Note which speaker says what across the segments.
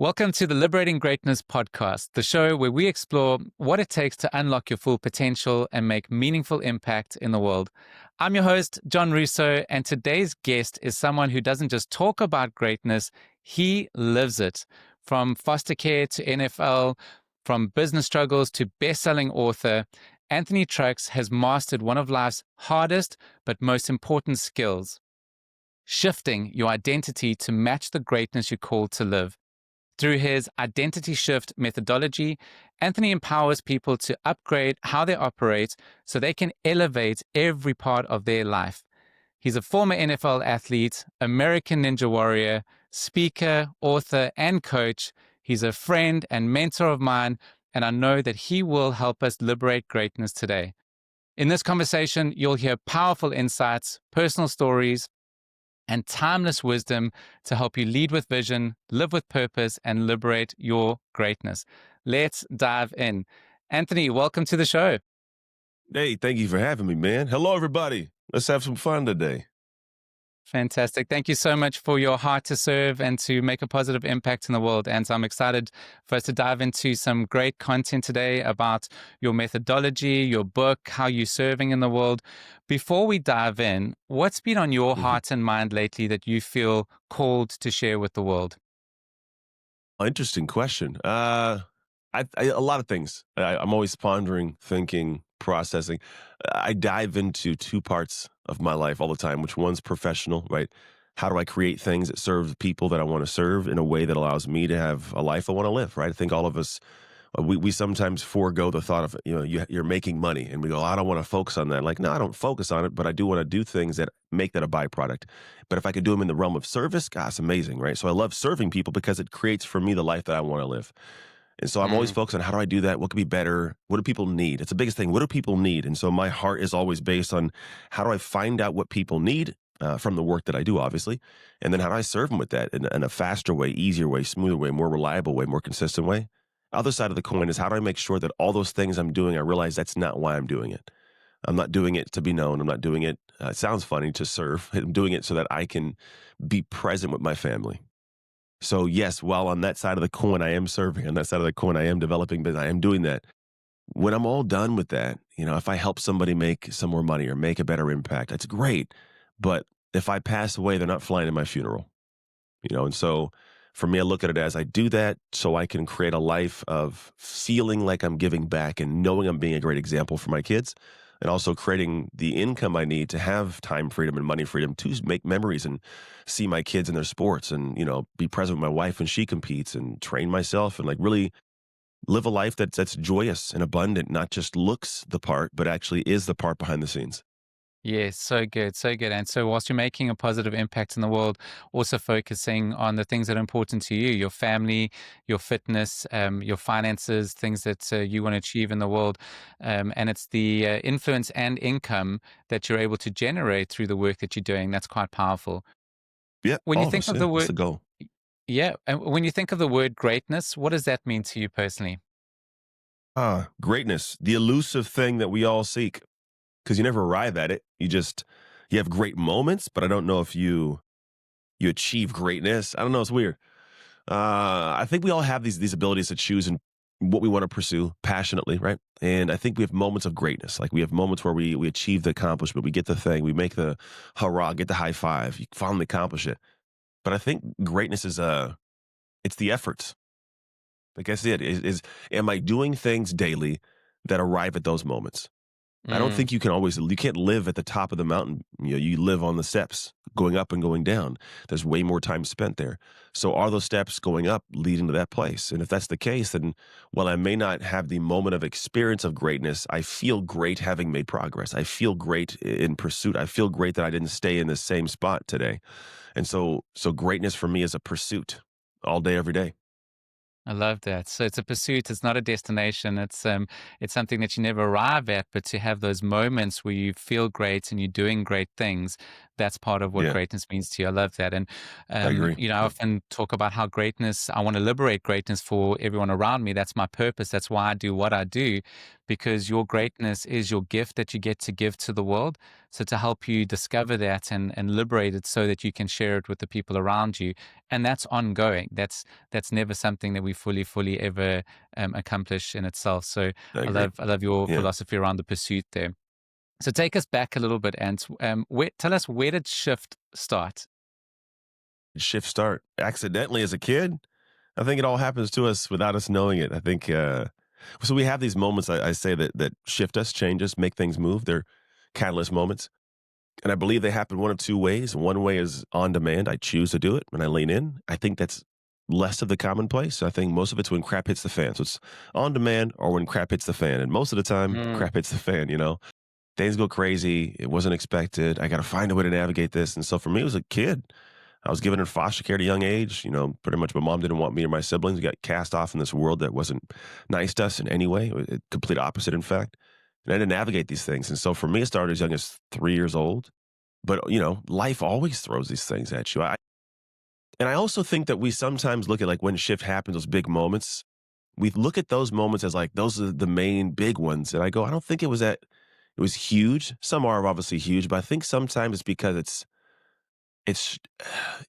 Speaker 1: Welcome to the Liberating Greatness Podcast, the show where we explore what it takes to unlock your full potential and make meaningful impact in the world. I'm your host, John Roussot, and today's guest is someone who doesn't just talk about greatness, he lives it. From foster care to NFL, from business struggles to best-selling author, Anthony Trucks has mastered one of life's hardest but most important skills: shifting your identity to match the greatness you're called to live. Through his identity shift methodology, Anthony empowers people to upgrade how they operate so they can elevate every part of their life. He's a former NFL athlete, American Ninja Warrior, speaker, author, and coach. He's a friend and mentor of mine, and I know that he will help us liberate greatness today. In this conversation, you'll hear powerful insights, personal stories, and timeless wisdom to help you lead with vision, live with purpose, and liberate your greatness. Let's dive in. Anthony, welcome to the show.
Speaker 2: Hey, thank you for having me, man. Hello, everybody. Let's have some fun today.
Speaker 1: Fantastic. Thank you so much for your heart to serve and to make a positive impact in the world. And so I'm excited for us to dive into some great content today about your methodology, your book, how you're serving in the world. Before we dive in, what's been on your heart and mind lately that you feel called to share with the world?
Speaker 2: Interesting question. A lot of things. I'm always pondering, thinking, processing. I dive into two parts of my life all the time, which one's professional, right? How do I create things that serve the people that I want to serve in a way that allows me to have a life I want to live, right? I think all of us, we sometimes forego the thought of, you're making money and we go, I don't want to focus on that. Like, no, I don't focus on it, but I do want to do things that make that a byproduct. But if I could do them in the realm of service, gosh, amazing, right? So I love serving people because it creates for me the life that I want to live. And so I'm always focused on how do I do that? What could be better? What do people need? It's the biggest thing. What do people need? And so my heart is always based on how do I find out what people need from the work that I do, obviously. And then how do I serve them with that in a faster way, easier way, smoother way, more reliable way, more consistent way? Other side of the coin is how do I make sure that all those things I'm doing, I realize that's not why I'm doing it. I'm not doing it to be known. I'm not doing it, it sounds funny, to serve. I'm doing it so that I can be present with my family. So yes, while on that side of the coin, I am serving. On that side of the coin, I am developing, but I am doing that. When I'm all done with that, if I help somebody make some more money or make a better impact, that's great. But if I pass away, they're not flying in my funeral, And so for me, I look at it as I do that so I can create a life of feeling like I'm giving back and knowing I'm being a great example for my kids, and also creating the income I need to have time freedom and money freedom to make memories and see my kids in their sports and, be present with my wife when she competes and train myself and like really live a life that's joyous and abundant, not just looks the part, but actually is the part behind the scenes.
Speaker 1: Yes, so good, so good. And so whilst you're making a positive impact in the world, also focusing on the things that are important to you, your family, your fitness, your finances, things that you want to achieve in the world. And it's the influence and income that you're able to generate through the work that you're doing. That's quite powerful.
Speaker 2: Yeah,
Speaker 1: When
Speaker 2: all
Speaker 1: you
Speaker 2: of
Speaker 1: think
Speaker 2: us.
Speaker 1: of
Speaker 2: Yeah,
Speaker 1: the
Speaker 2: that's
Speaker 1: word,
Speaker 2: the goal.
Speaker 1: yeah, and when you think of the word greatness, what does that mean to you personally?
Speaker 2: Greatness, the elusive thing that we all seek, because you never arrive at it. You have great moments, but I don't know if you achieve greatness. I don't know. It's weird. I think we all have these abilities to choose and what we want to pursue passionately, right? And I think we have moments of greatness. Like we have moments where we achieve the accomplishment, we get the thing, we make the hurrah, get the high five, you finally accomplish it. But I think greatness is it's the efforts. Like I said, is am I doing things daily that arrive at those moments? I don't
Speaker 1: Mm.
Speaker 2: think you can't live at the top of the mountain. You live on the steps, going up and going down. There's way more time spent there. So are those steps going up leading to that place? And if that's the case, then while I may not have the moment of experience of greatness, I feel great having made progress. I feel great in pursuit. I feel great that I didn't stay in the same spot today. And so greatness for me is a pursuit all day, every day.
Speaker 1: I love that. So it's a pursuit. It's not a destination. It's something that you never arrive at, but to have those moments where you feel great and you're doing great things, that's part of what
Speaker 2: Yeah,
Speaker 1: greatness means to you. I love that. And
Speaker 2: I agree.
Speaker 1: I
Speaker 2: Yeah.
Speaker 1: often talk about how greatness. I want to liberate greatness for everyone around me. That's my purpose. That's why I do what I do, because your greatness is your gift that you get to give to the world. So to help you discover that and liberate it so that you can share it with the people around you and that's ongoing. That's never something that we fully ever accomplish in itself. So
Speaker 2: I
Speaker 1: I
Speaker 2: agree.
Speaker 1: love your
Speaker 2: Yeah.
Speaker 1: philosophy around the pursuit there. So take us back a little bit, and tell us, where did shift start?
Speaker 2: Shift start accidentally as a kid. I think it all happens to us without us knowing it. I think so. We have these moments. I say that shift us, change us, make things move. They're catalyst moments, and I believe they happen one of two ways. One way is on demand. I choose to do it when I lean in. I think that's less of the commonplace. I think most of it's when crap hits the fan. So it's on demand or when crap hits the fan, and most of the time,
Speaker 1: Mm,
Speaker 2: crap hits the fan. Things go crazy. It wasn't expected. I got to find a way to navigate this. And so for me, as a kid, I was given in foster care at a young age. Pretty much my mom didn't want me or my siblings. We got cast off in this world that wasn't nice to us in any way, complete opposite, in fact. And I had to navigate these things. And so for me, it started as young as 3 years old. But, life always throws these things at you. And I also think that we sometimes look at like when shift happens, those big moments, we look at those moments as like those are the main big ones. And I go, I don't think it was huge. Some are obviously huge, but I think sometimes it's because it's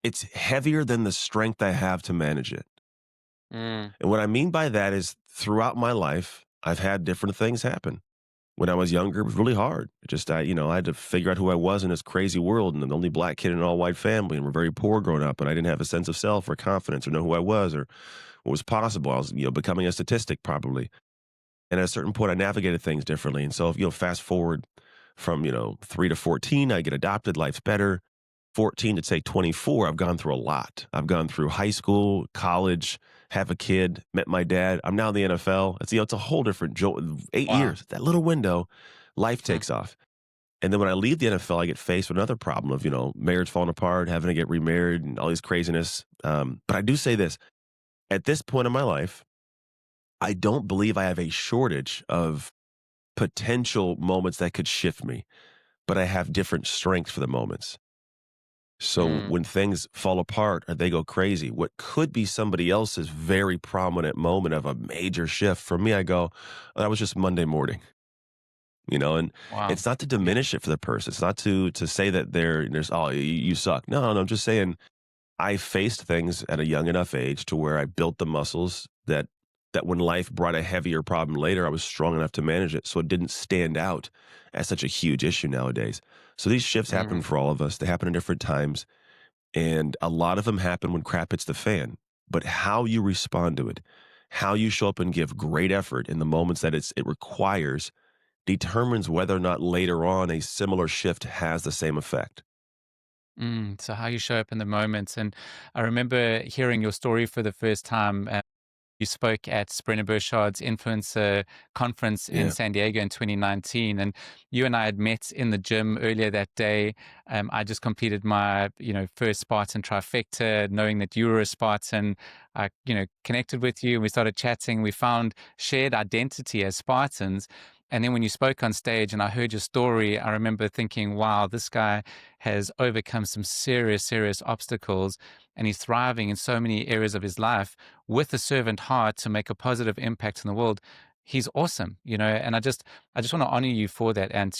Speaker 2: it's heavier than the strength I have to manage it.
Speaker 1: mm,
Speaker 2: And what I mean by that is throughout my life, I've had different things happen. When I was younger, it was really hard. I had to figure out who I was in this crazy world, and I'm the only black kid in an all-white family, and we're very poor growing up, and I didn't have a sense of self or confidence or know who I was or what was possible. I was, becoming a statistic probably. And at a certain point, I navigated things differently. And so, if fast forward from 3 to 14, I get adopted. Life's better. 14 to say 24, I've gone through a lot. I've gone through high school, college, have a kid, met my dad. I'm now in the NFL. It's a whole different 8
Speaker 1: wow.
Speaker 2: years. That little window, life
Speaker 1: Mm,
Speaker 2: takes off. And then when I leave the NFL, I get faced with another problem of marriage falling apart, having to get remarried, and all these craziness. But I do say this: at this point in my life, I don't believe I have a shortage of potential moments that could shift me, but I have different strength for the moments. So
Speaker 1: mm,
Speaker 2: when things fall apart or they go crazy, what could be somebody else's very prominent moment of a major shift, for me, I go, "Oh, that was just Monday morning." And
Speaker 1: wow.
Speaker 2: it's not to
Speaker 1: Yeah.
Speaker 2: diminish it for the person. It's not to say that there's, oh, you suck. No, no, I'm just saying I faced things at a young enough age to where I built the muscles that when life brought a heavier problem later, I was strong enough to manage it. So it didn't stand out as such a huge issue nowadays. So these shifts happen
Speaker 1: Mm,
Speaker 2: for all of us. They happen at different times. And a lot of them happen when crap hits the fan. But how you respond to it, how you show up and give great effort in the moments that it requires determines whether or not later on a similar shift has the same effect.
Speaker 1: so how you show up in the moments. And I remember hearing your story for the first time. You spoke at Brenner Burchard's influencer conference in
Speaker 2: Yeah.
Speaker 1: San Diego in 2019, and you and I had met in the gym earlier that day. I just completed my, first Spartan trifecta, knowing that you were a Spartan. I, connected with you, and we started chatting. We found shared identity as Spartans. And then when you spoke on stage and I heard your story, I remember thinking, wow, this guy has overcome some serious obstacles, and he's thriving in so many areas of his life with a servant heart to make a positive impact in the world. He's awesome, and I just want to honor you for that. And,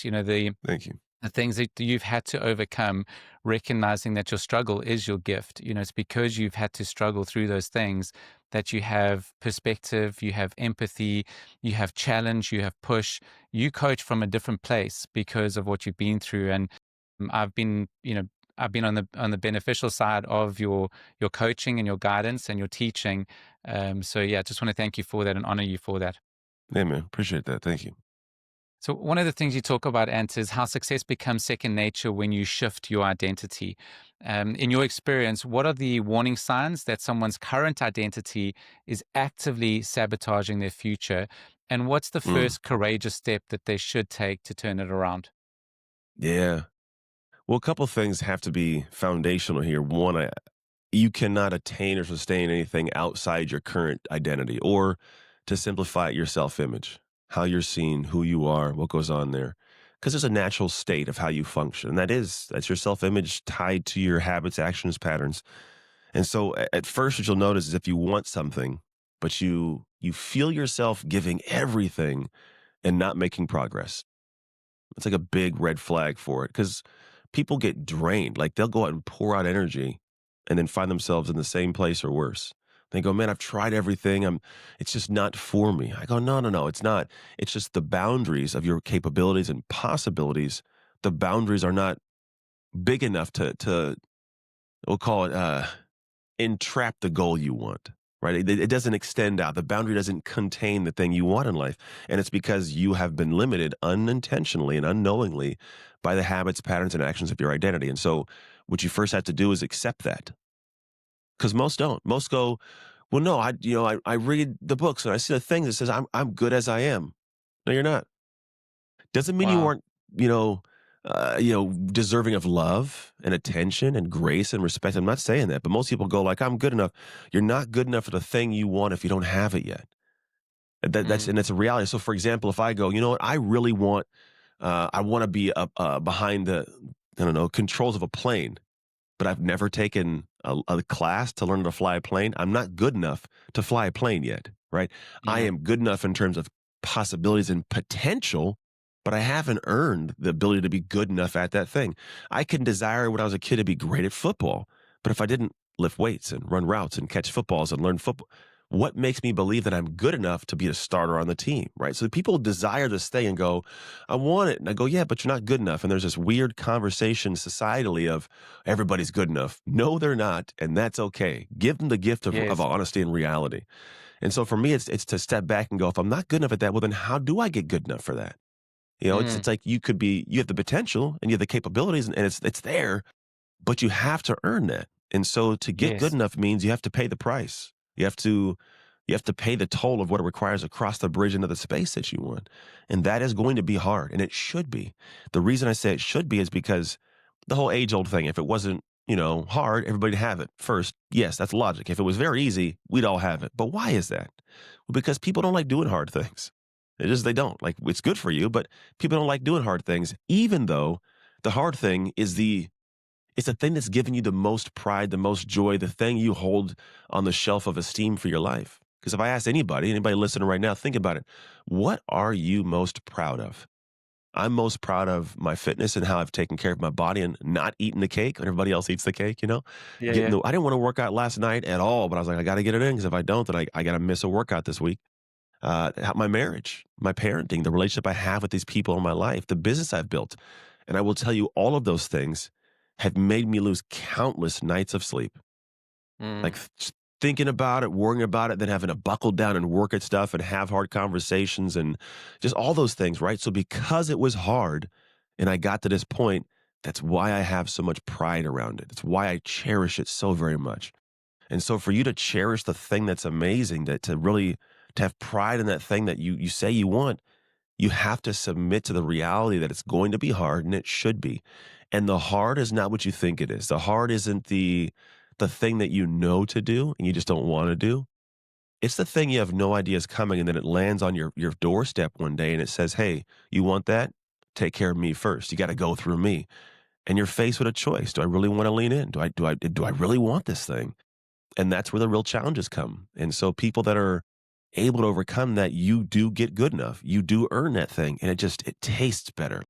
Speaker 2: Thank you.
Speaker 1: the things that you've had to overcome, recognizing that your struggle is your gift. It's because you've had to struggle through those things that you have perspective, you have empathy, you have challenge, you have push. You coach from a different place because of what you've been through. And I've been on the beneficial side of your coaching and your guidance and your teaching. So yeah, just want to thank you for that and honor you for that.
Speaker 2: Yeah, man. Appreciate that. Thank you.
Speaker 1: So one of the things you talk about, Ant, is how success becomes second nature when you shift your identity. In your experience, what are the warning signs that someone's current identity is actively sabotaging their future? And what's the
Speaker 2: Mm.
Speaker 1: first courageous step that they should take to turn it around?
Speaker 2: Yeah. Well, a couple things have to be foundational here. One, you cannot attain or sustain anything outside your current identity, or to simplify it, your self image, how you're seen, who you are, what goes on there. Because there's a natural state of how you function. And that's your self image tied to your habits, actions, patterns. And so at first, what you'll notice is if you want something, but you feel yourself giving everything and not making progress, it's like a big red flag for it because people get drained. Like they'll go out and pour out energy. and then find themselves in the same place or worse. They go, man, I've tried everything. It's just not for me. I go, no, no, no, it's not. It's just the boundaries of your capabilities and possibilities. The boundaries are not big enough to we'll call it entrap the goal you want, right? It doesn't extend out. The boundary doesn't contain the thing you want in life. And it's because you have been limited unintentionally and unknowingly by the habits, patterns, and actions of your identity. And so what you first have to do is accept that. Because most don't. Most go, well, no, I read the books and I see the thing that says I'm good as I am. No, you're not. Doesn't mean you
Speaker 1: Wow.
Speaker 2: aren't, deserving of love and attention and grace and respect. I'm not saying that, but most people go like, I'm good enough. You're not good enough for the thing you want if you don't have it yet.
Speaker 1: Mm.
Speaker 2: That's a reality. So, for example, if I go, you know what, I really want, I want to be up behind the, I don't know, controls of a plane, but I've never taken a class to learn to fly a plane. I'm not good enough to fly a plane yet, right? I
Speaker 1: Yeah.
Speaker 2: am good enough in terms of possibilities and potential, but I haven't earned the ability to be good enough at that thing. I can desire when I was a kid to be great at football, but if I didn't lift weights and run routes and catch footballs and learn football, what makes me believe that I'm good enough to be a starter on the team, right? So people desire this thing and go, I want it. And I go, yeah, but you're not good enough. And there's this weird conversation societally of everybody's good enough. No, they're not. And that's okay. Give them the gift of
Speaker 1: Yes.
Speaker 2: honesty and reality. And so for me, it's to step back and go, if I'm not good enough at that, well, then how do I get good enough for that?
Speaker 1: Mm.
Speaker 2: It's like you have the potential and you have the capabilities and it's there, but you have to earn that. And so to get good
Speaker 1: Yes.
Speaker 2: enough means you have to pay the price. You have to pay the toll of what it requires across the bridge into the space that you want. And that is going to be hard. And it should be. The reason I say it should be is because the whole age old thing, if it wasn't, hard, everybody'd have it first. Yes, that's logic. If it was very easy, we'd all have it. But why is that? Well, because people don't like doing hard things. They don't. Like it's good for you, but people don't like doing hard things, even though the hard thing is it's the thing that's giving you the most pride, the most joy, the thing you hold on the shelf of esteem for your life. Because if I ask anybody listening right now, think about it. What are you most proud of? I'm most proud of my fitness and how I've taken care of my body and not eating the cake when everybody else eats the cake,
Speaker 1: Yeah. Yeah.
Speaker 2: I didn't want to work out last night at all, but I was like, I got to get it in because if I don't, then I got to miss a workout this week. My marriage, my parenting, the relationship I have with these people in my life, the business I've built. And I will tell you, all of those things have made me lose countless nights of sleep.
Speaker 1: Mm.
Speaker 2: Like thinking about it, worrying about it, then having to buckle down and work at stuff and have hard conversations and just all those things, right? So because it was hard and I got to this point, that's why I have so much pride around it. It's why I cherish it so very much. And so for you to cherish the thing that's amazing, that to really to have pride in that thing that you say you want, you have to submit to the reality that it's going to be hard and it should be. And the hard is not what you think it is. The hard isn't the thing that you know to do and you just don't want to do. It's the thing you have no idea is coming and then it lands on your doorstep one day and it says, "Hey, you want that? Take care of me first. You got to go through me." And you're faced with a choice. Do I really want to lean in? Do I really want this thing? And that's where the real challenges come. And so people that are able to overcome that, you do get good enough. You do earn that thing. And it tastes better.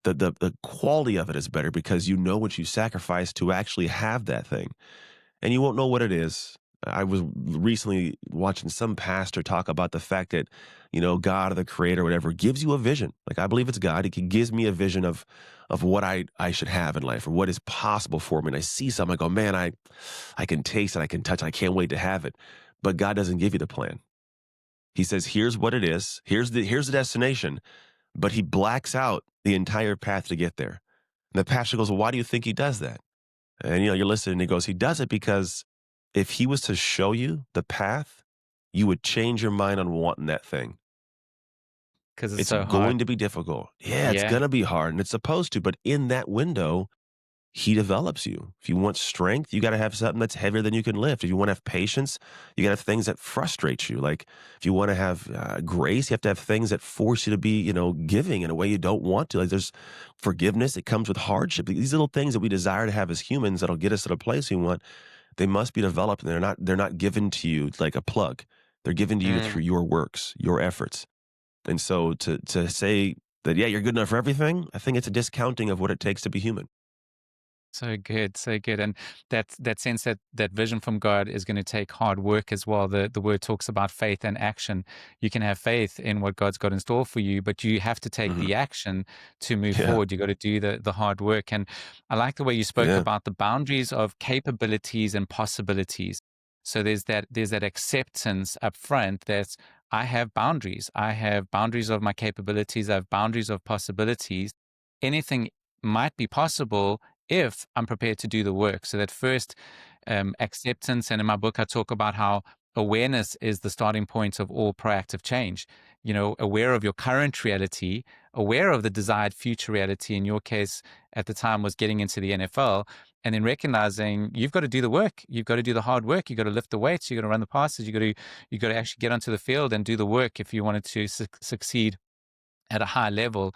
Speaker 2: The quality of it is better because you know what you sacrificed to actually have that thing. And you won't know what it is. I was recently watching some pastor talk about the fact that, God or the creator or whatever gives you a vision. Like I believe it's God. He gives me a vision of what I should have in life or what is possible for me. And I see something, I go, man, I can taste it, I can touch it, I can't wait to have it. But God doesn't give you the plan. He says, here's what it is, here's the destination, but he blacks out the entire path to get there. And the pastor goes, well, why do you think he does that? And you're listening, and he goes, he does it because if he was to show you the path, you would change your mind on wanting that thing.
Speaker 1: Because it's
Speaker 2: It's
Speaker 1: so hard.
Speaker 2: going to be difficult. Yeah, it's
Speaker 1: Yeah.
Speaker 2: going to be hard and it's supposed to, but in that window, he develops you. If you want strength, you got to have something that's heavier than you can lift. If you want to have patience, you got to have things that frustrate you. Like if you want to have grace, you have to have things that force you to be, giving in a way you don't want to. Like there's forgiveness. It comes with hardship. These little things that we desire to have as humans that'll get us to the place we want, they must be developed. And they're not given to you like a plug. They're given to you
Speaker 1: Mm.
Speaker 2: through your works, your efforts. And so to say that, yeah, you're good enough for everything, I think it's a discounting of what it takes to be human.
Speaker 1: So good, so good. And that sense that vision from God is going to take hard work as well. The word talks about faith and action. You can have faith in what God's got in store for you, but you have to take
Speaker 2: Mhm.
Speaker 1: the action to move
Speaker 2: Yeah.
Speaker 1: forward. You got to do the hard work. And I like the way you spoke
Speaker 2: Yeah.
Speaker 1: about the boundaries of capabilities and possibilities. So there's that acceptance up front that I have boundaries. I have boundaries of my capabilities. I have boundaries of possibilities. Anything might be possible if I'm prepared to do the work. So that first acceptance, and in my book, I talk about how awareness is the starting point of all proactive change. Aware of your current reality, aware of the desired future reality. In your case, at the time, was getting into the NFL, and then recognizing you've got to do the work, you've got to do the hard work, you've got to lift the weights, you've got to run the passes, you got to actually get onto the field and do the work if you wanted to succeed at a high level.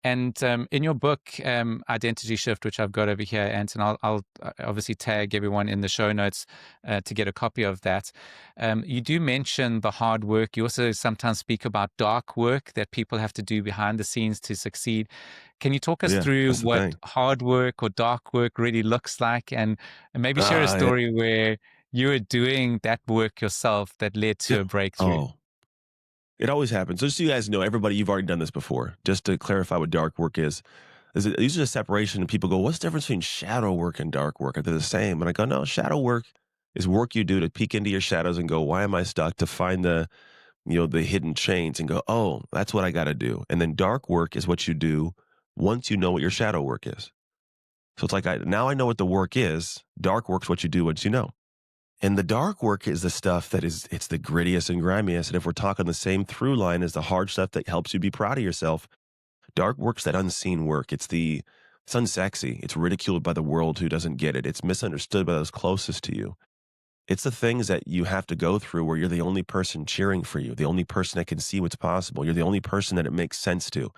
Speaker 1: And in your book, Identity Shift, which I've got over here, Anton, I'll obviously tag everyone in the show notes to get a copy of that. You do mention the hard work. You also sometimes speak about dark work that people have to do behind the scenes to succeed. Can you talk us
Speaker 2: Yeah.
Speaker 1: through
Speaker 2: That's the
Speaker 1: what
Speaker 2: thing.
Speaker 1: hard work or dark work really looks like, and maybe share a
Speaker 2: Uh,
Speaker 1: story where you were doing that work yourself that led
Speaker 2: yeah.
Speaker 1: to a breakthrough?
Speaker 2: Oh, it always happens. Just so you guys know, everybody, you've already done this before. Just to clarify what dark work is it usually a separation, and people go, "What's the difference between shadow work and dark work? Are they the same?" And I go, "No, shadow work is work you do to peek into your shadows and go, why am I stuck? To find the hidden chains and go, oh, that's what I got to do." And then dark work is what you do once you know what your shadow work is. So it's like now I know what the work is. Dark work's what you do once you know. And the dark work is the stuff it's the grittiest and grimiest. And if we're talking the same through line as the hard stuff that helps you be proud of yourself, dark work's that unseen work. It's unsexy. It's ridiculed by the world who doesn't get it. It's misunderstood by those closest to you. It's the things that you have to go through where you're the only person cheering for you, the only person that can see what's possible. You're the only person that it makes sense to.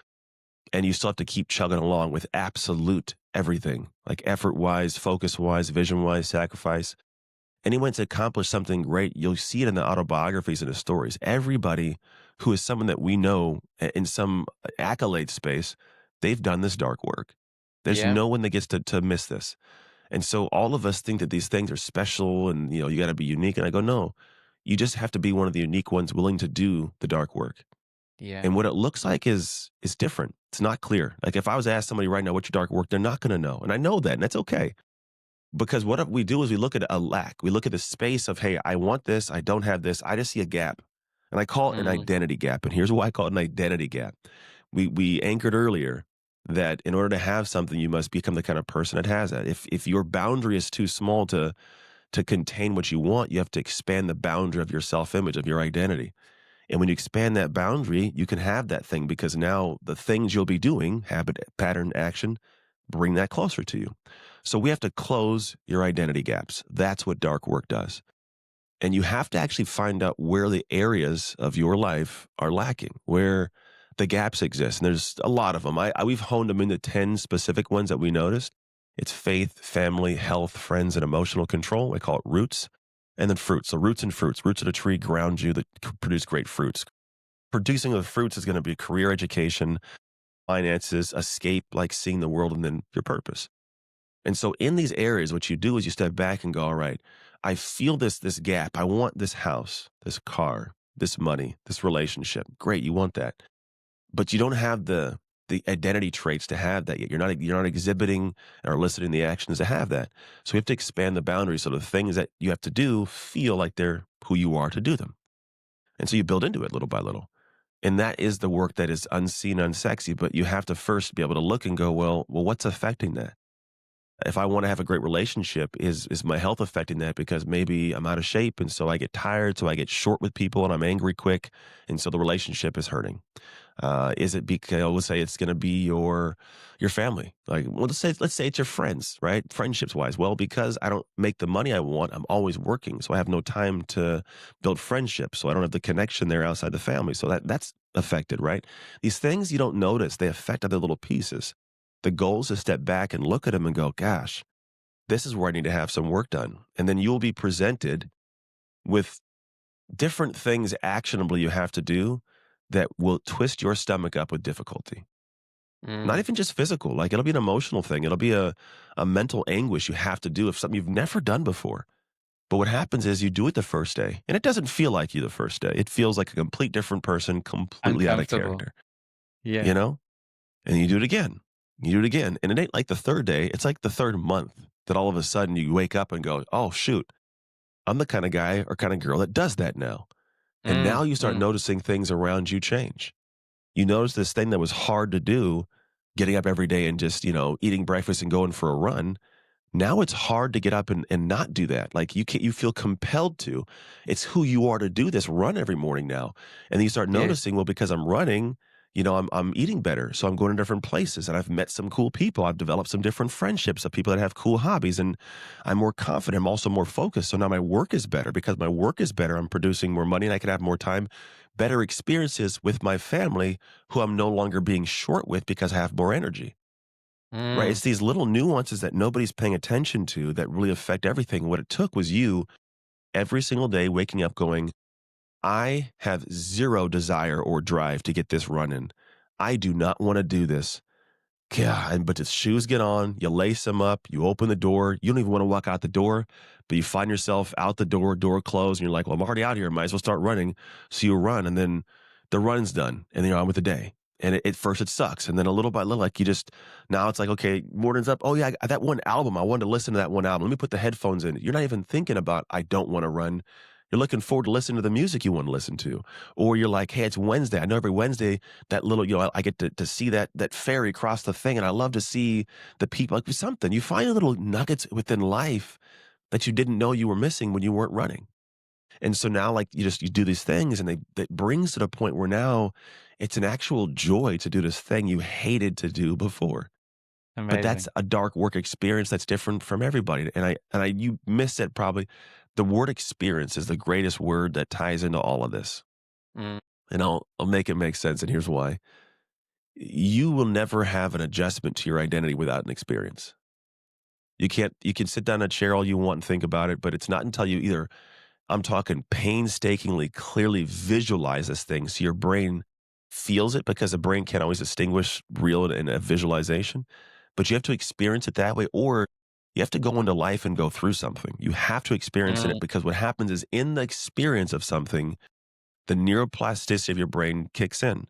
Speaker 2: And you still have to keep chugging along with absolute everything, like effort wise, focus wise, vision wise, sacrifice. Anyone to accomplish something great, you'll see it in the autobiographies and the stories. Everybody who is someone that we know in some accolade space, they've done this dark work. There's
Speaker 1: Yeah,
Speaker 2: no one that gets to miss this. And so all of us think that these things are special and you got to be unique. And I go, no, you just have to be one of the unique ones willing to do the dark work.
Speaker 1: yeah,
Speaker 2: And what it looks like is different. It's not clear. Like if I was to ask somebody right now what's your dark work, they're not going to know. And I know that, and that's okay. Because what we do is we look at a lack. We look at the space of, hey, I want this, I don't have this, I just see a gap. And I call it an
Speaker 1: mm,
Speaker 2: identity gap. And here's why I call it an identity gap. We anchored earlier that in order to have something, you must become the kind of person that has that. If your boundary is too small to contain what you want, you have to expand the boundary of your self-image, of your identity. And when you expand that boundary, you can have that thing because now the things you'll be doing, habit, pattern, action, bring that closer to you. So we have to close your identity gaps. That's what dark work does. And you have to actually find out where the areas of your life are lacking, where the gaps exist. And there's a lot of them. We've honed them into 10 specific ones that we noticed. It's faith, family, health, friends, and emotional control. We call it roots. And then fruits. So roots and fruits. Roots of a tree ground you that produce great fruits. Producing the fruits is going to be career, education, finances, escape, like seeing the world, and then your purpose. And so in these areas, what you do is you step back and go, all right, I feel this gap. I want this house, this car, this money, this relationship. Great, you want that. But you don't have the identity traits to have that yet. You're not exhibiting or eliciting the actions to have that. So we have to expand the boundaries so the things that you have to do feel like they're who you are to do them. And so you build into it little by little. And that is the work that is unseen, unsexy, but you have to first be able to look and go, well, what's affecting that? If I want to have a great relationship, is my health affecting that? Because maybe I'm out of shape, and so I get tired, so I get short with people, and I'm angry quick, and so the relationship is hurting. Is it because let's say it's going to be your family? Like, well, let's say it's your friends, right? Friendships wise, well, because I don't make the money I want, I'm always working, so I have no time to build friendships, so I don't have the connection there outside the family, so that's affected, right? These things you don't notice, they affect other little pieces. The goal is to step back and look at them and go, gosh, this is where I need to have some work done. And then you'll be presented with different things actionably you have to do that will twist your stomach up with difficulty. Not
Speaker 1: Mm.
Speaker 2: even just physical, like it'll be an emotional thing. It'll be a mental anguish you have to do of something you've never done before. But what happens is you do it the first day, and it doesn't feel like you the first day. It feels like a complete different person, completely out of
Speaker 1: Uncomfortable.
Speaker 2: character, you
Speaker 1: Yeah.
Speaker 2: know? And you do it again. You do it again. And it ain't like the third day, it's like the third month that all of a sudden you wake up and go, oh, shoot, I'm the kind of guy or kind of girl that does that now. And now
Speaker 1: Mm.
Speaker 2: you start
Speaker 1: Mm.
Speaker 2: noticing things around you change. You notice this thing that was hard to do, getting up every day and just, eating breakfast and going for a run. Now it's hard to get up and not do that. Like you feel compelled to. It's who you are to do this run every morning now. And then you start
Speaker 1: Yes.
Speaker 2: noticing, well, because I'm running, I'm eating better. So I'm going to different places and I've met some cool people. I've developed some different friendships of people that have cool hobbies and I'm more confident. I'm also more focused. So now my work is better. Because my work is better, I'm producing more money and I can have more time, better experiences with my family who I'm no longer being short with because I have more energy. Right?
Speaker 1: Mm.
Speaker 2: It's these little nuances that nobody's paying attention to that really affect everything. What it took was you every single day waking up going, I have zero desire or drive to get this running. I do not want to do this. God, but the shoes get on, you lace them up, you open the door. You don't even want to walk out the door, but you find yourself out the door closed, and you're like, well, I'm already out here. Might as well start running. So you run, and then the run's done, and then you're on with the day. And at first it sucks. And then a little by little, like now it's like, okay, morning's up. Oh, yeah, that one album, I wanted to listen to that one album. Let me put the headphones in. You're not even thinking about, I don't want to run. You're looking forward to listening to the music you want to listen to. Or you're like, hey, it's Wednesday. I know every Wednesday that little, I get to see that ferry cross the thing. And I love to see the people, like something. You find little nuggets within life that you didn't know you were missing when you weren't running. And so now, like, you do these things, and that brings to the point where now it's an actual joy to do this thing you hated to do before. But that's
Speaker 1: Amazing.
Speaker 2: a dark work experience that's different from everybody. And you miss it probably. The word experience is the greatest word that ties into all of this.
Speaker 1: Mm.
Speaker 2: And I'll make it make sense. And here's why. You will never have an adjustment to your identity without an experience. You can sit down in a chair all you want and think about it, but it's not until you either, I'm talking painstakingly, clearly visualize this thing so your brain feels it, because the brain can't always distinguish real and a visualization. But you have to experience it that way, or you have to go into life and go through something. You have to experience it,
Speaker 1: Mm.
Speaker 2: because what happens is, in the experience of something, the neuroplasticity of your brain kicks in.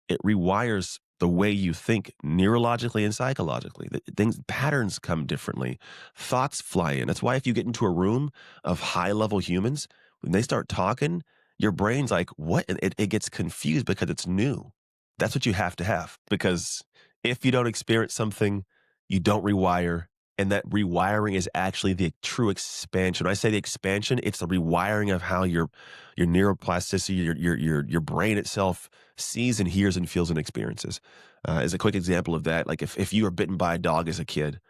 Speaker 2: It rewires the way you think neurologically and psychologically. Patterns come differently. Thoughts fly in. That's why if you get into a room of high level humans, when they start talking, your brain's like, what? And it gets confused because it's new. That's what you have to have. Because if you don't experience something, you don't rewire. And that rewiring is actually the true expansion. When I say the expansion, it's the rewiring of how your neuroplasticity, your brain itself sees and hears and feels and experiences. As a quick example of that, like if you were bitten by a dog as a kid,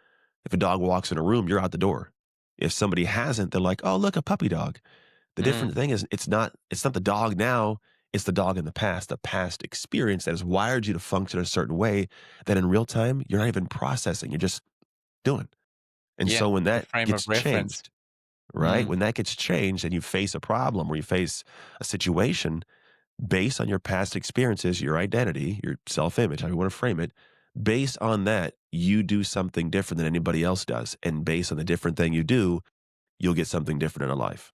Speaker 2: if a dog walks in a room, you're out the door. If somebody hasn't, they're like, "Oh, look, a puppy dog." The
Speaker 1: Mm.
Speaker 2: different thing is, it's not the dog now, it's the dog in the past experience that has wired you to function a certain way that in real time you're not even processing. You're just doing. And
Speaker 1: Yeah.
Speaker 2: so when
Speaker 1: The
Speaker 2: that
Speaker 1: frame of
Speaker 2: gets
Speaker 1: reference.
Speaker 2: changed, right?
Speaker 1: Mm.
Speaker 2: When that gets changed and you face a problem or you face a situation based on your past experiences, your identity, your self image, how you want to frame it, based on that, you do something different than anybody else does. And based on the different thing you do, you'll get something different in a life.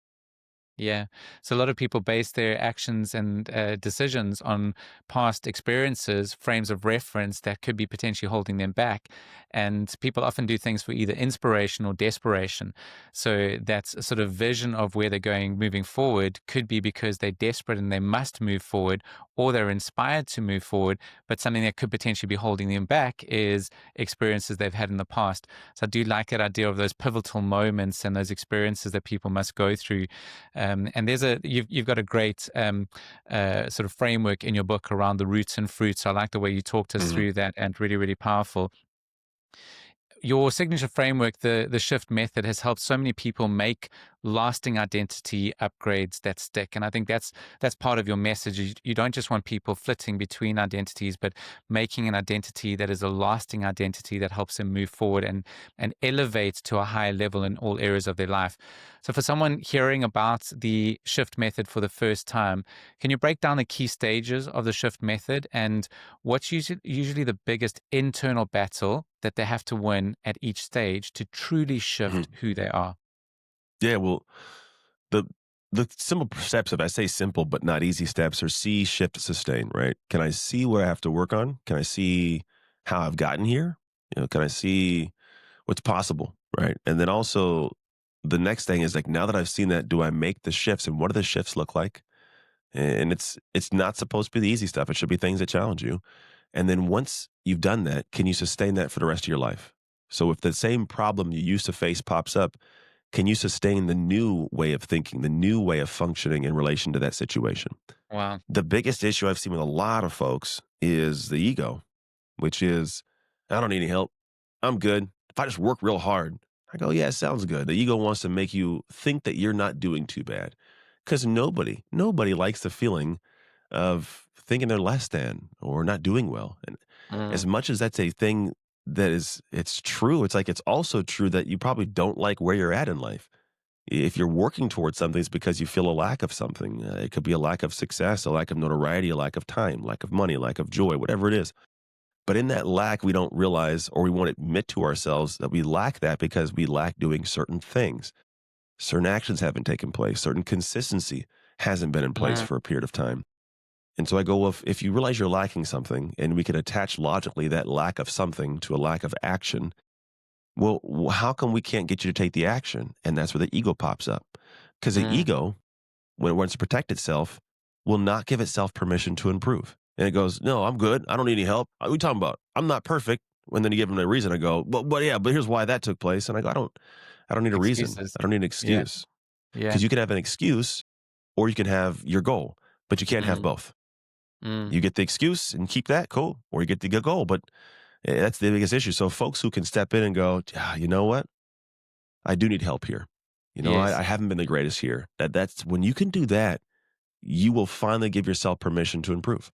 Speaker 1: Yeah. So a lot of people base their actions and decisions on past experiences, frames of reference that could be potentially holding them back. And people often do things for either inspiration or desperation. So that's a sort of vision of where they're going moving forward could be because they're desperate and they must move forward, or they're inspired to move forward. But something that could potentially be holding them back is experiences they've had in the past. So I do like that idea of those pivotal moments and those experiences that people must go through. And you've got a great sort of framework in your book around the roots and fruits. So I like the way you talked us
Speaker 2: Mhm.
Speaker 1: through that, and really, really powerful. Your signature framework, the shift method, has helped so many people make lasting identity upgrades that stick. And I think that's part of your message. You don't just want people flitting between identities, but making an identity that is a lasting identity that helps them move forward and elevate to a higher level in all areas of their life. So for someone hearing about the shift method for the first time, can you break down the key stages of the shift method and what's usually the biggest internal battle that they have to win at each stage to truly shift
Speaker 2: Mhm.
Speaker 1: who they are?
Speaker 2: Yeah, well, the the simple steps, if I say simple but not easy steps, are see, shift, sustain, right? Can I see what I have to work on? Can I see how I've gotten here? Can I see what's possible, right? And then also the next thing is like now that I've seen that, do I make the shifts and what do the shifts look like? And it's not supposed to be the easy stuff. It should be things that challenge you. And then once you've done that, can you sustain that for the rest of your life? So if the same problem you used to face pops up, can you sustain the new way of thinking, the new way of functioning in relation to that situation?
Speaker 1: Wow.
Speaker 2: The biggest issue I've seen with a lot of folks is the ego, which is, I don't need any help. I'm good. If I just work real hard, I go, yeah, it sounds good. The ego wants to make you think that you're not doing too bad because nobody likes the feeling of thinking they're less than or not doing well. And as
Speaker 1: Mm,
Speaker 2: much as that's a thing that it's true, it's like it's also true that you probably don't like where you're at in life. If you're working towards something, it's because you feel a lack of something. It could be a lack of success, a lack of notoriety, a lack of time, lack of money, lack of joy, whatever it is. But in that lack, we don't realize or we won't admit to ourselves that we lack that because we lack doing certain things. Certain actions haven't taken place, certain consistency hasn't been in place
Speaker 1: mm,
Speaker 2: for a period of time. And so I go, well, if you realize you're lacking something and we can attach logically that lack of something to a lack of action, well, how come we can't get you to take the action? And that's where the ego pops up. Because the
Speaker 1: mm.
Speaker 2: ego, when it wants to protect itself, will not give itself permission to improve. And it goes, no, I'm good. I don't need any help. What are we talking about? I'm not perfect. And then you give them a reason. I go, but yeah, but here's why that took place. And I go, I don't need a reason.
Speaker 1: Excuses.
Speaker 2: I don't need an
Speaker 1: Yeah.
Speaker 2: excuse.
Speaker 1: Yeah.
Speaker 2: Because you can have an excuse or you can have your goal, but you can't have
Speaker 1: Mm,
Speaker 2: both.
Speaker 1: mm.
Speaker 2: You get the excuse and keep that, cool. Or you get the goal, but that's the biggest issue. So folks who can step in and go, you know what? I do need help here. I
Speaker 1: Yes.
Speaker 2: haven't been the greatest here. That's when you can do that, you will finally give yourself permission to improve.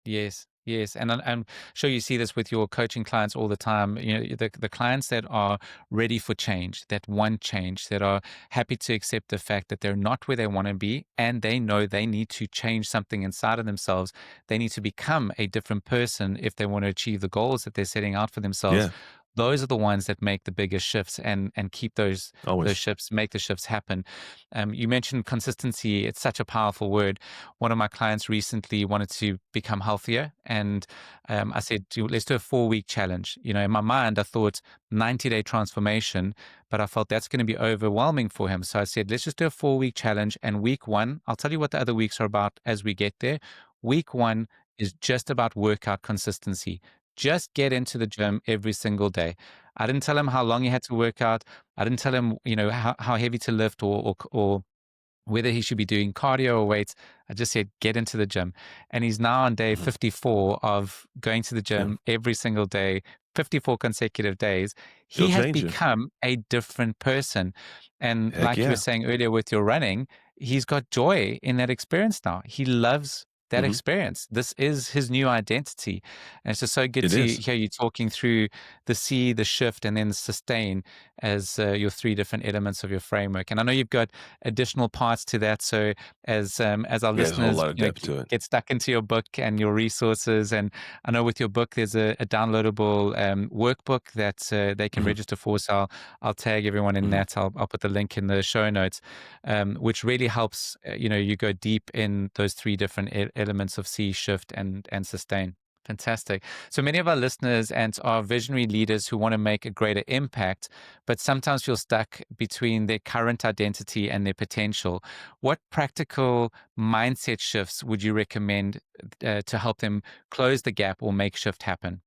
Speaker 1: Yes, yes, and I'm sure you see this with your coaching clients all the time. The clients that are ready for change, that want change, that are happy to accept the fact that they're not where they want to be, and they know they need to change something inside of themselves. They need to become a different person if they want to achieve the goals that they're setting out for themselves.
Speaker 2: Yeah,
Speaker 1: Those are the ones that make the biggest shifts and keep those
Speaker 2: always.
Speaker 1: shifts, make the shifts happen. You mentioned consistency; it's such a powerful word. One of my clients recently wanted to become healthier, and I said, Let's do a 4-week challenge." In my mind, I thought 90-day transformation, but I felt that's going to be overwhelming for him. So I said, let's just do a 4-week challenge. And week one, I'll tell you what the other weeks are about as we get there. Week one is just about workout consistency. Just get into the gym every single day. I didn't tell him how long he had to work out. I didn't tell him, how heavy to lift or whether he should be doing cardio or weights. I just said, get into the gym. And he's now on day
Speaker 2: Mhm.
Speaker 1: 54 of going to the
Speaker 2: Yeah,
Speaker 1: gym every single day, 54 consecutive days.
Speaker 2: it'll
Speaker 1: He has
Speaker 2: change you.
Speaker 1: become a different person. And
Speaker 2: Heck
Speaker 1: like you were
Speaker 2: yeah.
Speaker 1: saying earlier with your running, he's got joy in that experience now. He loves that
Speaker 2: Hmm.
Speaker 1: experience. This is his new identity. And it's just so good
Speaker 2: It
Speaker 1: to
Speaker 2: is.
Speaker 1: hear you talking through the see, the shift, and then the sustain as your 3 different elements of your framework. And I know you've got additional parts to that. So as our
Speaker 2: Yeah, there's a whole
Speaker 1: listeners,
Speaker 2: lot of depth to it.
Speaker 1: get stuck into your book and your resources, and I know with your book there's a downloadable workbook that they can
Speaker 2: Hmm.
Speaker 1: register for. So I'll tag everyone in
Speaker 2: Hmm.
Speaker 1: that. I'll put the link in the show notes, which really helps. You go deep in those 3 different elements of see, shift, and sustain. Fantastic. So many of our listeners and our visionary leaders who want to make a greater impact, but sometimes feel stuck between their current identity and their potential. What practical mindset shifts would you recommend to help them close the gap or make shift happen?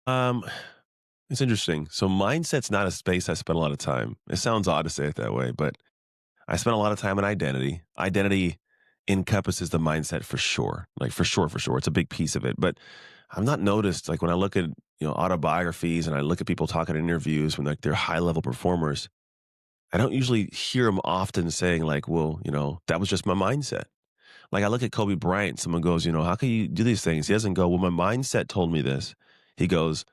Speaker 2: Um, it's interesting. So mindset's not a space I spend a lot of time. It sounds odd to say it that way, but I spend a lot of time in identity. Identity encompasses the mindset for sure. Like for sure, for sure. It's a big piece of it. But I've not noticed like when I look at, autobiographies and I look at people talking in interviews when like they're high level performers, I don't usually hear them often saying like, well, that was just my mindset. Like I look at Kobe Bryant, someone goes, how can you do these things? He doesn't go, well, my mindset told me this. He goes,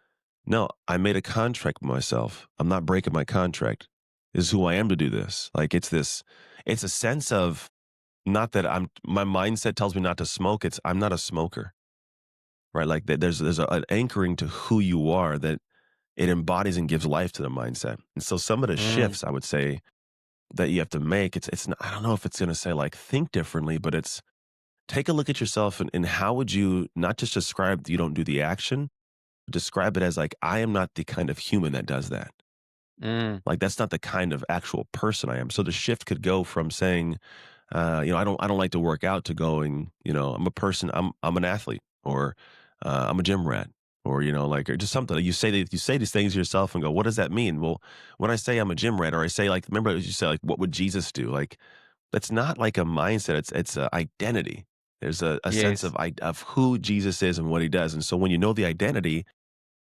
Speaker 2: no, I made a contract with myself. I'm not breaking my contract. This is who I am to do this. Like it's a sense of not that my mindset tells me not to smoke. It's I'm not a smoker, right? Like there's an anchoring to who you are that it embodies and gives life to the mindset. And so some of the
Speaker 1: Mm,
Speaker 2: shifts I would say that you have to make, it's not, I don't know if it's going to say like think differently, but it's take a look at yourself and how would you not just describe you don't do the action, describe it as like, I am not the kind of human that does that.
Speaker 1: mm,
Speaker 2: Like that's not the kind of actual person I am. So the shift could go from saying, I don't like to work out to going, I'm a person, I'm an athlete or I'm a gym rat or, like, or just something you say these things to yourself and go, what does that mean? Well, when I say I'm a gym rat or I say like, remember you say like, what would Jesus do? Like, that's not like a mindset. It's a identity. There's a sense
Speaker 1: yes.
Speaker 2: of who Jesus is and what he does. And so when you know the identity,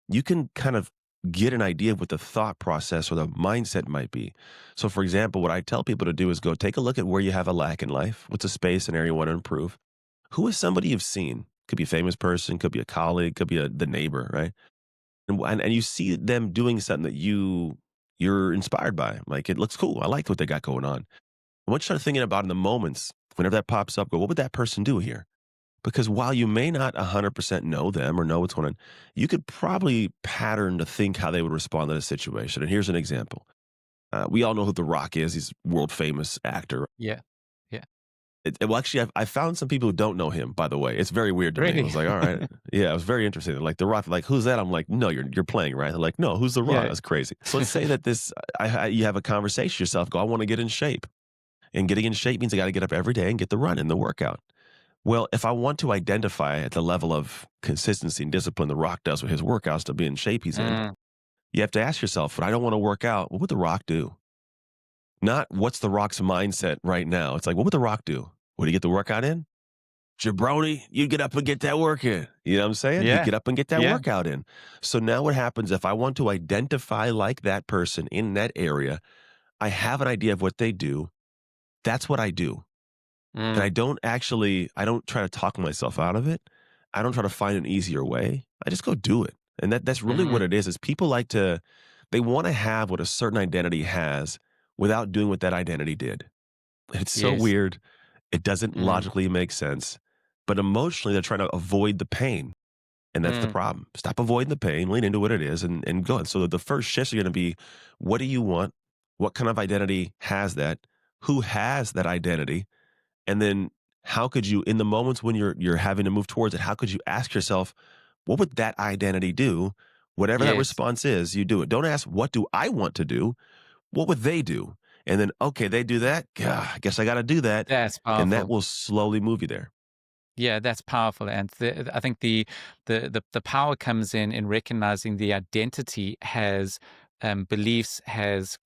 Speaker 2: you can kind of get an idea of what the thought process or the mindset might be. So, for example, what I tell people to do is go take a look at where you have a lack in life. What's a space and area you want to improve? Who is somebody you've seen? Could be a famous person, could be a colleague, could be the neighbor, right? And you see them doing something that you're inspired by. Like it looks cool. I like what they got going on. I want you to start thinking about in the moments whenever that pops up. Go, what would that person do here? Because while you may not 100% know them or know what's going on, you could probably pattern to think how they would respond to the situation. And here's an example. We all know who The Rock is. He's a world famous actor.
Speaker 1: Yeah. Yeah.
Speaker 2: Well, actually, I found some people who don't know him, by the way. It's very weird to me. I
Speaker 1: Really?
Speaker 2: was like, all right. Yeah, it was very interesting. Like The Rock, like, who's that? I'm like, no, you're playing, right? They're like, no, who's The Rock?
Speaker 1: Yeah.
Speaker 2: That's crazy. So let's say that you have a conversation yourself, go, I want to get in shape. And getting in shape means I got to get up every day and get the run and the workout. Well, if I want to identify at the level of consistency and discipline The Rock does with his workouts to be in shape he's in,
Speaker 1: Mm,
Speaker 2: you have to ask yourself, but I don't want to work out. What would The Rock do? Not what's The Rock's mindset right now. It's like, what would The Rock do? Would he get the workout in? Jabroni, you get up and get that work in. You know what I'm saying? He'd
Speaker 1: yeah.
Speaker 2: get up and get that
Speaker 1: Yeah.
Speaker 2: workout in. So now what happens if I want to identify like that person in that area, I have an idea of what they do. That's what I do. And
Speaker 1: Mm,
Speaker 2: I don't try to talk myself out of it. I don't try to find an easier way. I just go do it. And that's really what
Speaker 1: mm,
Speaker 2: it is people they want to have what a certain identity has without doing what that identity did. It's so
Speaker 1: yes.
Speaker 2: weird. It doesn't
Speaker 1: Mm,
Speaker 2: logically make sense. But emotionally, they're trying to avoid the pain. And that's the
Speaker 1: mm,
Speaker 2: problem. Stop avoiding the pain, lean into what it is and go. And so the first shifts are going to be, what do you want? What kind of identity has that? Who has that identity? And then how could you, in the moments when you're having to move towards it, how could you ask yourself, what would that identity do? Whatever that
Speaker 1: yes.
Speaker 2: response is, you do it. Don't ask, what do I want to do? What would they do? And then, okay, they do that. Gah, I guess I got to do that.
Speaker 1: That's
Speaker 2: And that
Speaker 1: powerful.
Speaker 2: will slowly move you there.
Speaker 1: Yeah, that's powerful, and I think the power comes in recognizing the identity has beliefs, has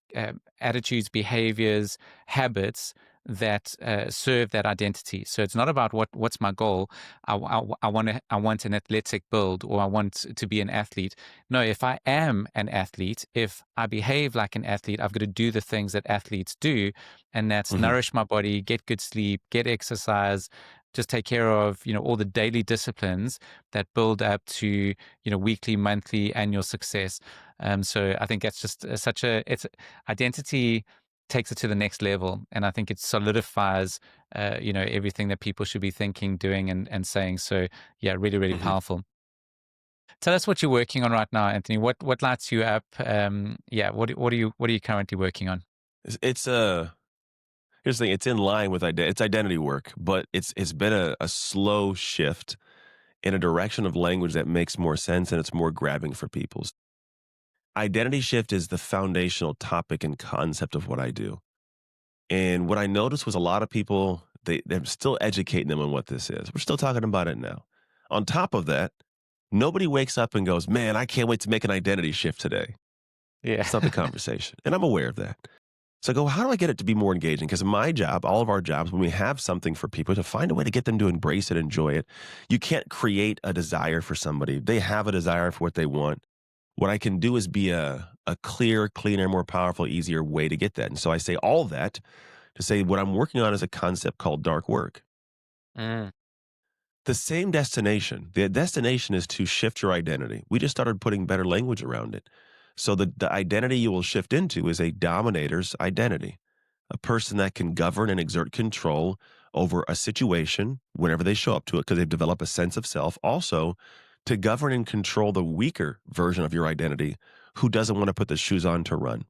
Speaker 1: attitudes, behaviors, habits that serve that identity. So it's not about what's my goal. I want an athletic build, or I want to be an athlete. No, if I am an athlete, if I behave like an athlete, I've got to do the things that athletes do, and that's
Speaker 2: Hmm.
Speaker 1: nourish my body, get good sleep, get exercise, just take care of, all the daily disciplines that build up to, weekly, monthly, annual success. So I think that's just it's identity takes it to the next level. And I think it solidifies, everything that people should be thinking, doing, and saying. So yeah, really, really
Speaker 2: Hmm.
Speaker 1: powerful. Tell us what you're working on right now, Anthony. What lights you up? Yeah. What are you currently working on?
Speaker 2: It's here's the thing. It's in line with it's identity work, but it's been a slow shift in a direction of language that makes more sense and it's more grabbing for people. Identity shift is the foundational topic and concept of what I do. And what I noticed was a lot of people, they're still educating them on what this is. We're still talking about it now. On top of that, nobody wakes up and goes, man, I can't wait to make an identity shift today.
Speaker 1: Yeah.
Speaker 2: It's not the conversation. And I'm aware of that. So I go, how do I get it to be more engaging? Because my job, all of our jobs, when we have something for people, to find a way to get them to embrace it, enjoy it. You can't create a desire for somebody. They have a desire for what they want. what I can do is be a clear, cleaner, more powerful, easier way to get that. And so I say all that to say what I'm working on is a concept called dark work.
Speaker 1: Mm.
Speaker 2: The same destination. The destination is to shift your identity. We just started putting better language around it. So the identity you will shift into is a dominator's identity, a person that can govern and exert control over a situation whenever they show up to it because they've developed a sense of self. Also, to govern and control the weaker version of your identity who doesn't want to put the shoes on to run,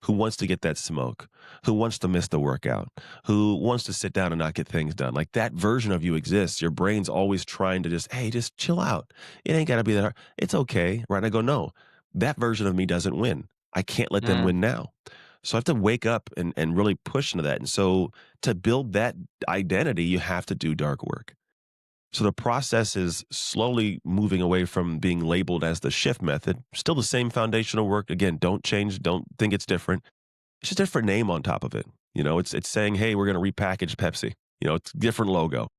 Speaker 2: who wants to get that smoke, who wants to miss the workout, who wants to sit down and not get things done. Like that version of you exists. Your brain's always trying to just, hey, just chill out. It ain't got to be that hard. It's okay. Right. I go, no, that version of me doesn't win. I can't let them
Speaker 1: Mm.
Speaker 2: win now. So I have to wake up and really push into that. And so to build that identity, you have to do dark work. So the process is slowly moving away from being labeled as the shift method. Still the same foundational work. Again, don't change, don't think it's different. It's just a different name on top of it. It's saying, hey, we're going to repackage Pepsi. It's a different logo.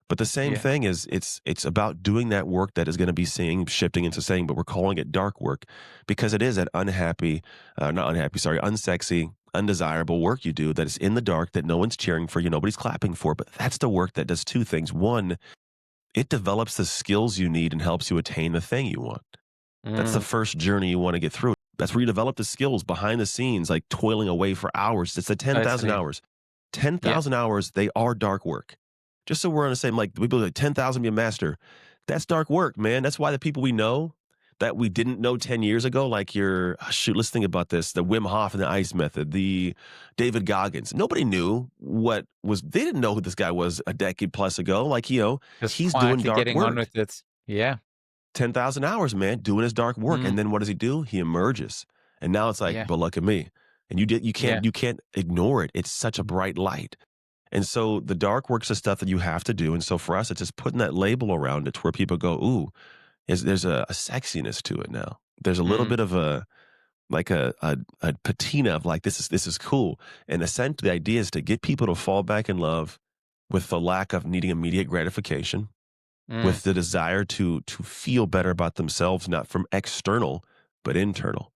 Speaker 2: But the same
Speaker 1: Yeah.
Speaker 2: thing is it's about doing that work that is going to be shifting into saying, but we're calling it dark work because it is that unsexy, undesirable work you do that is in the dark that no one's cheering for you, nobody's clapping for. But that's the work that does two things. One, it develops the skills you need and helps you attain the thing you want. That's the
Speaker 1: Mm.
Speaker 2: first journey you want to get through. That's where you develop the skills behind the scenes, like toiling away for hours. It's the 10,000
Speaker 1: Totally.
Speaker 2: hours.
Speaker 1: Yeah.
Speaker 2: 10,000 hours, they are dark work. Just so we're on the same, like, people like 10,000 be a master. That's dark work, man. That's why the people we know that we didn't know 10 years ago, like let's think about this, the Wim Hof and the ice method, the David Goggins. Nobody knew they didn't know who this guy was a decade plus ago. Like,
Speaker 1: Just
Speaker 2: he's doing
Speaker 1: quietly
Speaker 2: dark
Speaker 1: getting on
Speaker 2: work.
Speaker 1: with it. Yeah.
Speaker 2: 10,000 hours, man, doing his dark work.
Speaker 1: Mm.
Speaker 2: And then what does he do? He emerges. And now it's like,
Speaker 1: Yeah.
Speaker 2: but look at me. And
Speaker 1: Yeah.
Speaker 2: you can't ignore it. It's such a bright light. And so the dark work's the stuff that you have to do. And so for us, it's just putting that label around it to where people go, ooh, there's a sexiness to it now. There's a little
Speaker 1: Mm.
Speaker 2: bit of a patina of like, this is cool. And essentially the idea is to get people to fall back in love with the lack of needing immediate gratification,
Speaker 1: Mm.
Speaker 2: with the desire to feel better about themselves, not from external, but internal.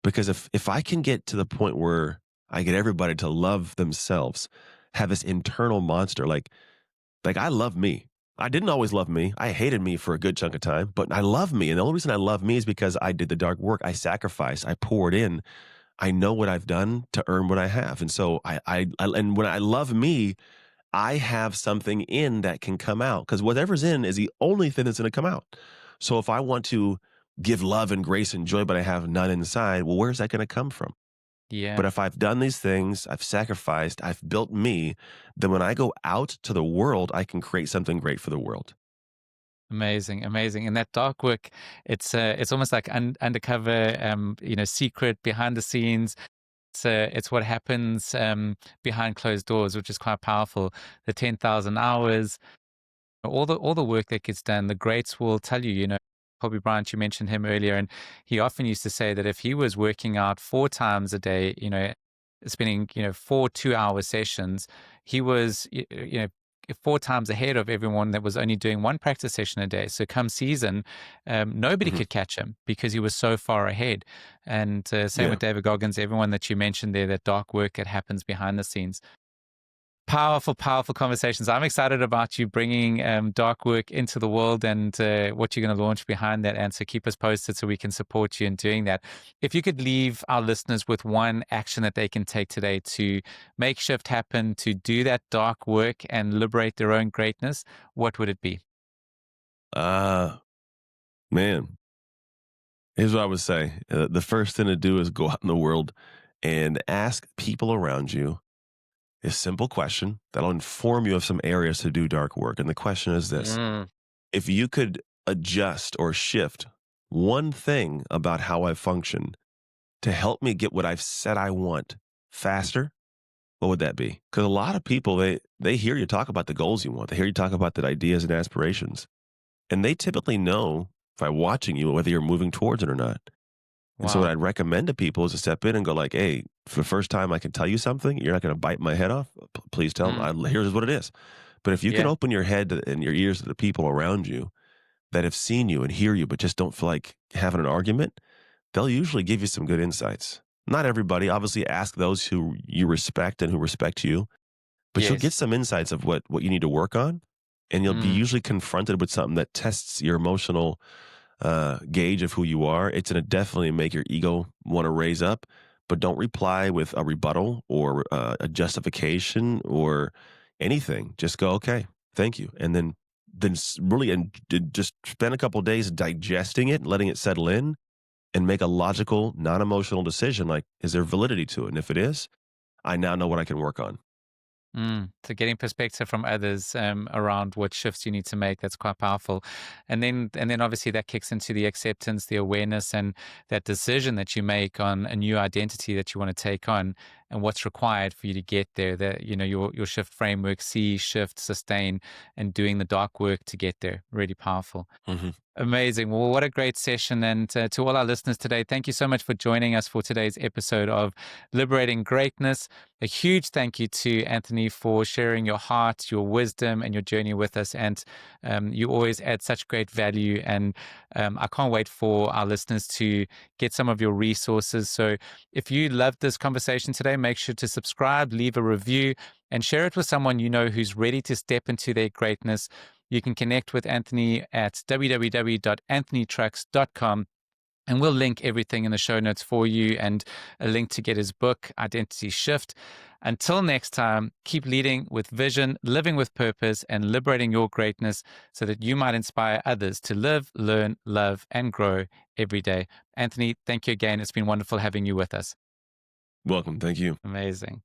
Speaker 2: Because if I can get to the point where I get everybody to love themselves, have this internal monster, like I love me. I didn't always love me. I hated me for a good chunk of time, but I love me. And the only reason I love me is because I did the dark work. I sacrificed. I poured in. I know what I've done to earn what I have. And so and when I love me, I have something in that can come out because whatever's in is the only thing that's going to come out. So if I want to give love and grace and joy, but I have none inside, well, where's that going to come from? But
Speaker 1: Yeah.
Speaker 2: if I've done these things, I've sacrificed, I've built me, then when I go out to the world, I can create something great for the world.
Speaker 1: Amazing, amazing. And that dark work, it's almost like undercover, secret behind the scenes. It's what happens behind closed doors, which is quite powerful. The 10,000 hours, all the work that gets done. The greats will tell you, Kobe Bryant, you mentioned him earlier, and he often used to say that if he was working out 4 times a day, spending, 4 2-hour sessions, he was, 4 times ahead of everyone that was only doing one practice session a day. So come season, nobody
Speaker 2: Mhm.
Speaker 1: could catch him because he was so far ahead. And same
Speaker 2: Yeah.
Speaker 1: with David Goggins, everyone that you mentioned there, that dark work that happens behind the scenes. Powerful, powerful conversations. I'm excited about you bringing dark work into the world and what you're going to launch behind that. And so keep us posted so we can support you in doing that. If you could leave our listeners with one action that they can take today to make shift happen, to do that dark work and liberate their own greatness, what would it be?
Speaker 2: Uh, Man, here's what I would say. The first thing to do is go out in the world and ask people around you a simple question that'll inform you of some areas to do dark work. And the question is this:
Speaker 1: Mm.
Speaker 2: if you could adjust or shift one thing about how I function to help me get what I've said I want faster, what would that be? Because a lot of people, they hear you talk about the goals you want. They hear you talk about the ideas and aspirations. And they typically know by watching you whether you're moving towards it or not. And so what
Speaker 1: Wow.
Speaker 2: I'd recommend to people is to step in and go like, hey, for the first time I can tell you something. You're not going to bite my head off. Please tell me.
Speaker 1: Mm.
Speaker 2: Here's what it is. But if you can
Speaker 1: Yeah.
Speaker 2: open your head and your ears to the people around you that have seen you and hear you, but just don't feel like having an argument, they'll usually give you some good insights. Not everybody, obviously ask those who you respect and who respect you, but you'll get
Speaker 1: Yes.
Speaker 2: some insights of what you need to work on. And you'll be
Speaker 1: Mm,
Speaker 2: usually confronted with something that tests your emotional gauge of who you are. It's going to definitely make your ego want to raise up, but don't reply with a rebuttal or a justification or anything. Just go, okay, thank you. And then really just spend a couple of days digesting it, letting it settle in, and make a logical, non-emotional decision. Like, is there validity to it? And if it is, I now know what I can work on.
Speaker 1: So getting perspective from others around what shifts you need to make, that's quite powerful. And then obviously that kicks into the acceptance, the awareness, and that decision that you make on a new identity that you want to take on and what's required for you to get there. That, your shift framework, see, shift, sustain, and doing the dark work to get there. Really powerful.
Speaker 2: Hmm.
Speaker 1: Amazing. Well, what a great session. And to all our listeners today, thank you so much for joining us for today's episode of Liberating Greatness. A huge thank you to Anthony for sharing your heart, your wisdom, and your journey with us. And you always add such great value. And I can't wait for our listeners to get some of your resources. So if you loved this conversation today, make sure to subscribe, leave a review, and share it with someone you know who's ready to step into their greatness. You can connect with Anthony at www.anthonytrucks.com. And we'll link everything in the show notes for you and a link to get his book, Identity Shift. Until next time, keep leading with vision, living with purpose, and liberating your greatness so that you might inspire others to live, learn, love, and grow every day. Anthony, thank you again. It's been wonderful having you with us.
Speaker 2: Welcome. Thank you.
Speaker 1: Amazing.